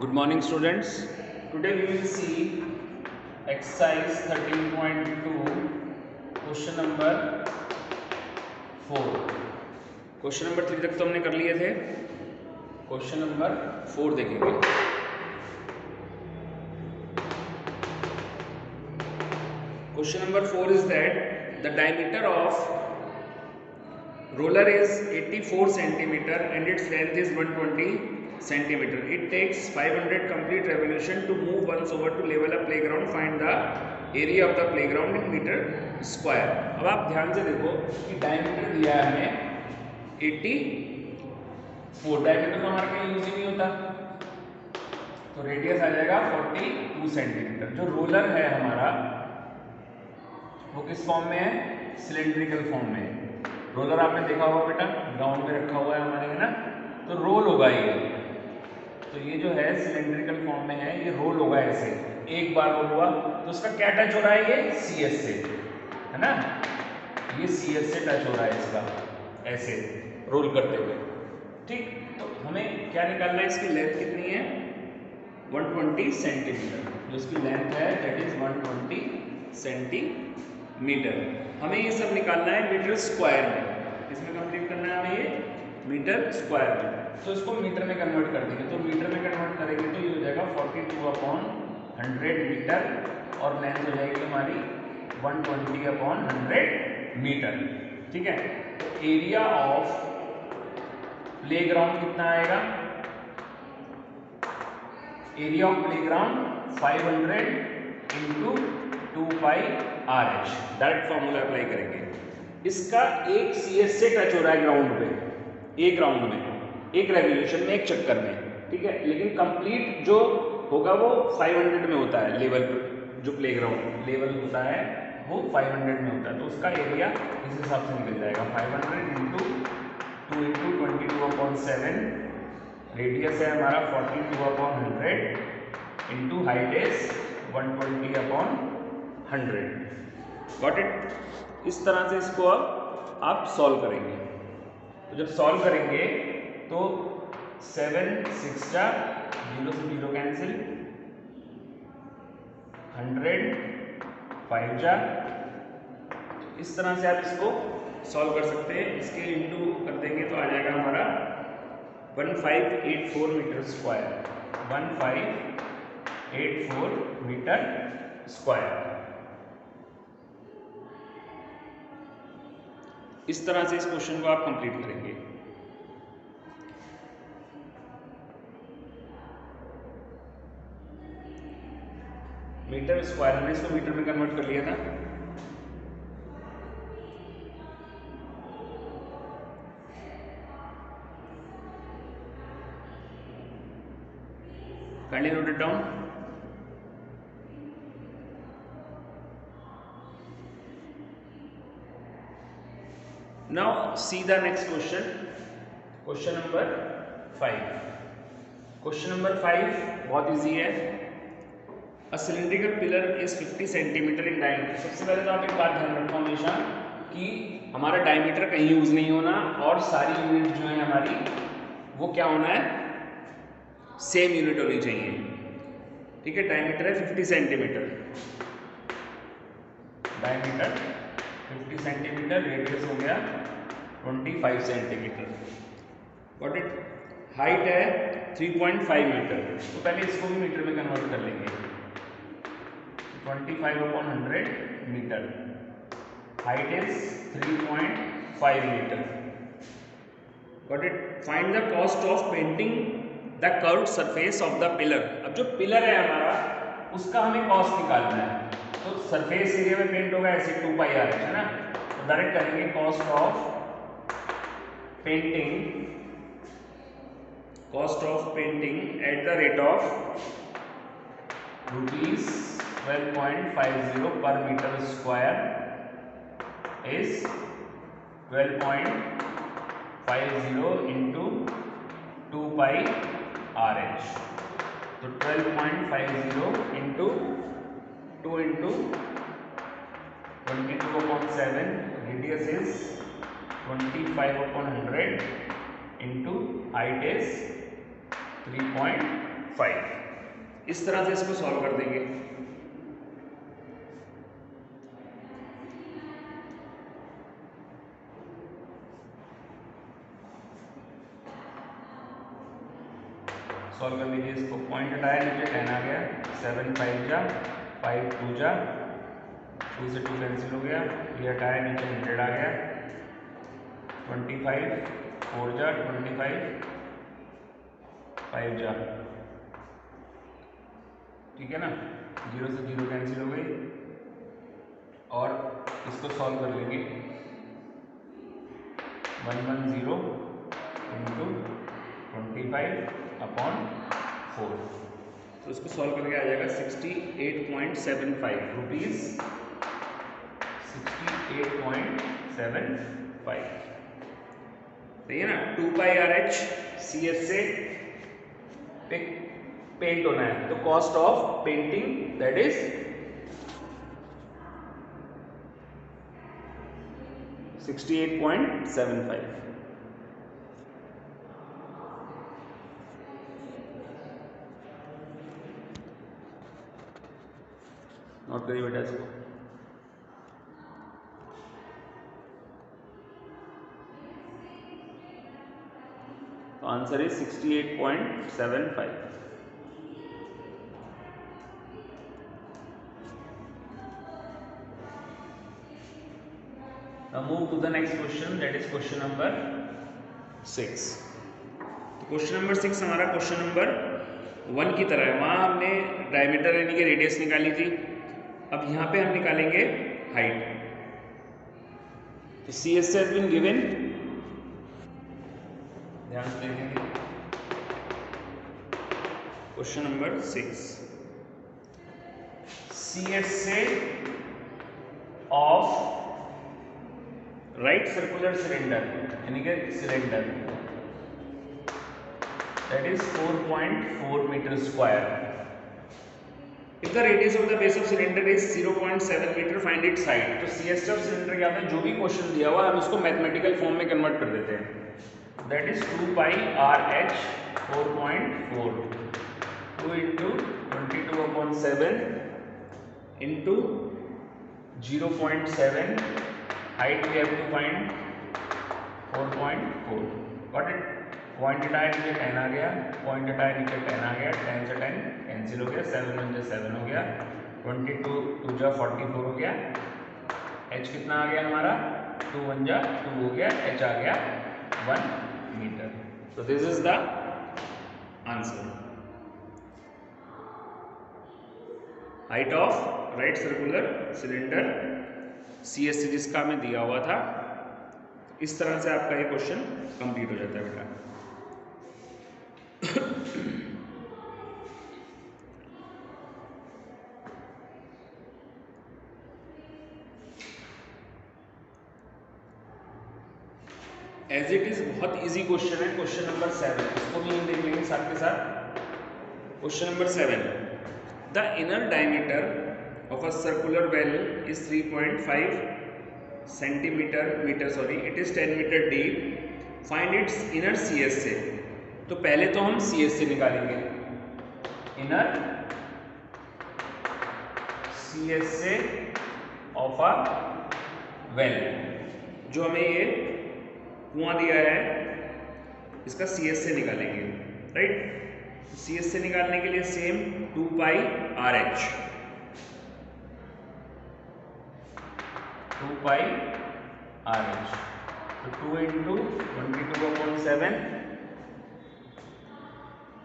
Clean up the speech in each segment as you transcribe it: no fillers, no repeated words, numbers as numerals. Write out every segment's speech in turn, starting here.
Good morning, students. Today we will see exercise 13.2 question number 4. Question number 3 तक तो हमने कर लिए थे. क्वेश्चन नंबर 4 देखेंगे. Question number 4 is that the diameter of roller is 84 centimeter and its length is 120 centimeter. It takes 500 complete revolution to move once over to level a playground. Find the area of the playground in meter square. अब आप ध्यान से देखो कि diameter दिया है हमें 84. Diameter तो हमारे कहीं यूज ही नहीं होता, तो रेडियस आ जाएगा 42 सेंटीमीटर. जो रोलर है हमारा वो किस फॉर्म में है? सिलेंड्रिकल फॉर्म में. रोलर आपने देखा होगा बेटा, ग्राउंड में रखा हुआ है हमारे, है ना. तो रोल होगा ये. तो ये जो है सिलेंड्रिकल फॉर्म में है, ये रोल होगा ऐसे. एक बार रोल हुआ तो उसका क्या टच हो रहा है? ये CS से, है ना. ये CS से टच हो रहा है इसका, ऐसे रोल करते हुए. ठीक. तो हमें क्या निकालना है? इसकी लेंथ कितनी है? 120 सेंटीमीटर. जो इसकी लेंथ है दैट इज 120 सेंटीमीटर. हमें ये सब निकालना है मीटर स्क्वायर में. इसमें कंप्लीट करना है हमें ये मीटर स्क्वायर में. तो इसको मीटर में कन्वर्ट कर देंगे. तो मीटर में कन्वर्ट करेंगे तो ये हो जाएगा 42/100 मीटर और लेंथ हो जाएगी हमारी 120/100 मीटर. ठीक है. तो एरिया ऑफ प्लेग्राउंड कितना आएगा? Area of playground 500 into 2πRH. Direct formula apply करेंगे. इसका एक CS से टच हो रहा है ग्राउंड पे, एक राउंड में, एक रेवोल्यूशन में, एक चक्कर में. ठीक है. लेकिन कंप्लीट जो होगा वो 500 में होता है. लेवल जो प्लेग्राउंड लेवल होता है वो 500 में होता है. तो उसका एरिया इस हिसाब से निकल जाएगा 500 इंटू 2 इंटू 22/7. रेडियस है हमारा 42/100 into height is 120/100. Got it. इस तरह से इसको अब आप सॉल्व करेंगे. तो जब सॉल्व करेंगे तो 7 6 जा 0 से 0 कैंसिल, 100 5 जा. इस तरह से आप इसको सॉल्व कर सकते हैं. इसके इंटू कर देंगे तो आ जाएगा हमारा 1584 मीटर स्क्वायर. 1584 metre square. इस तरह से इस क्वेश्चन को आप कंप्लीट करेंगे. मीटर स्क्वायर हमने इसको मीटर में कन्वर्ट कर लिया था. kindly note it down. Now see the next question. Question number 5. Question number 5 बहुत इजी है. A cylindrical pillar is 50 centimetre in diameter. सबसे पहले तो आप एक बात ध्यान रखो हमेशा कि हमारा डायमीटर कहीं यूज नहीं होना और सारी यूनिट जो है हमारी वो क्या होना है? सेम यूनिट होनी चाहिए. ठीक है. डायमीटर है 50 सेंटीमीटर. Diameter 50 centimetre. रेडियस हो गया 25 सेंटीमीटर. Got it. हाइट है 3.5 मीटर. तो पहले इसको भी मीटर में कन्वर्ट कर लेंगे. 25/100 metre. Height is 3.5 metre. Got it. Find the cost of painting the curved surface of the pillar. अब जो पिलर है हमारा उसका हमें कॉस्ट निकालना है. तो सरफेस एरिया में पेंट होगा ऐसे 2πRH, है ना. तो डायरेक्ट करेंगे cost of painting at the rate of ₹12.50 पर metre square is 12.50 into 2πRH. तो 12.50 into 2 into 22/7. Radius is 25/100 into height is 3.5 0.5। इस तरह से इसको सॉल्व कर देंगे। सॉल्व कर लीजिए इसको। पॉइंट हटाया, नीचे 10 आ गया, 7 5 जा 5 2 जा 2 से 2 कैंसिल हो गया, ये हटाया, नीचे 100 आ गया, 25 4 जा 25 5 जा, ठीक है ना, 0 से 0 कैंसिल हो गई। और इसको सॉल्व कर लेंगे। 110 इंटू 25/4, तो इसको सॉल्व करके आ जाएगा 68.75 रुपीज़, 68.75। सही है ना। 2πRH CS से पेंट होना है, तो cost of painting that is 68.75। Note करिए बेटा इसको। तो answer is 68.75। Now move to the next question, that is question number 6। तो क्वेश्चन नंबर 6 हमारा क्वेश्चन नंबर 1 की तरह है। वहाँ हमने डायमीटर यानी कि रेडियस निकाली थी, अब यहाँ पे हम निकालेंगे हाइट। तो CS has been given, ध्यान से देखेंगे क्वेश्चन नंबर 6। CS से ऑफ राइट सर्कुलर सिलेंडर यानी कि cylinder that is 4.4 metre square. If the radius of the base of cylinder is 0.7 metre, find its height. तो CS ऑफ सिलेंडर क्या होता है, जो भी क्वेश्चन दिया हुआ हम उसको मैथमेटिकल फॉर्म में कन्वर्ट कर देते हैं। That is 2πRH 4.4 2 into 22/7 into 0.7, height we have to find 4.4। Got it? Point हटाया नीचे 10 आ गया, पॉइंट हटाया नीचे 10 आ गया, 10 से 10 कैंसिल हो गया, 7 1 से 7 हो गया, 22 2 जा 44 हो गया, h कितना आ गया हमारा 2 1 जा 2 हो गया, h आ गया 1 मीटर। तो this is the answer. Height of right circular cylinder CS जिसका हमें दिया हुआ था। इस तरह से आपका ये क्वेश्चन कंप्लीट हो जाता है बेटा। एज इट इज बहुत इजी क्वेश्चन है। क्वेश्चन नंबर 7, इसको भी हम देख लेंगे साथ के साथ। Question number 7, the inner diameter of a circular well is 3.5 centimeter sorry, it is 10 meter deep, find its inner CS से। तो पहले तो हम CS से निकालेंगे, इनर CS से ऑफ अ वेल। जो हमें ये कुआं दिया है इसका CS से निकालेंगे, राइट। CS से निकालने के लिए सेम 2πRH 2πRH, तो 2 इंटू 22/7,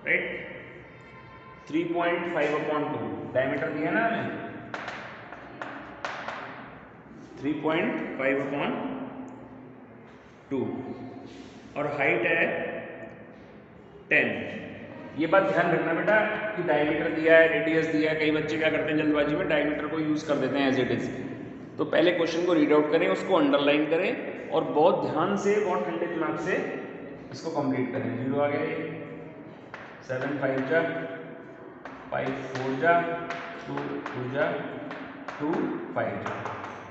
राइट, 3.5/2 डायमीटर दिया ना हमें, 3.5/2 और हाइट है 10। ये बात ध्यान रखना बेटा कि डायमीटर दिया है, रेडियस दिया है, कई बच्चे क्या करते हैं जल्दबाजी में डायमीटर को यूज कर देते हैं एज इट इज। तो पहले क्वेश्चन को रीड आउट करें, उसको अंडरलाइन करें और बहुत ध्यान से, बहुत ठंडे दिमाग से इसको कंप्लीट करें। 0 आ गया, ये 7 5 जा 5 4 जा 2 2 जा 2 5 जा,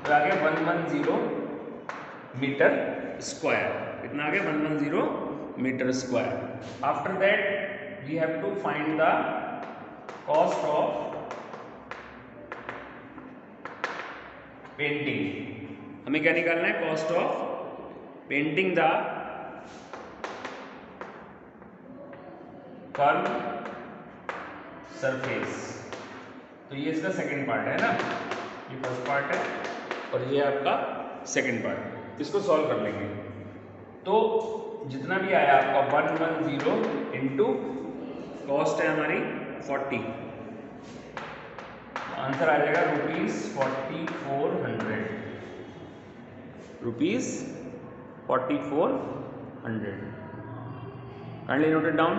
तो आ गया 110 मीटर स्क्वायर। कितना आ गया 110 metre square. After that we have to find the cost of painting. हमें क्या निकालना है? Cost of painting the curve surface. तो ये इसका सेकंड पार्ट है ना, ये फर्स्ट पार्ट है और ये आपका सेकंड पार्ट। इसको सॉल्व कर लेंगे तो जितना भी आया आपका 110 इंटू कॉस्ट है हमारी 40, आंसर आ जाएगा ₹4400, ₹4400। Kindly note it down.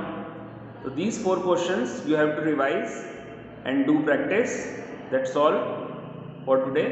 So these 4 questions you have to revise and do practice. That's all for today.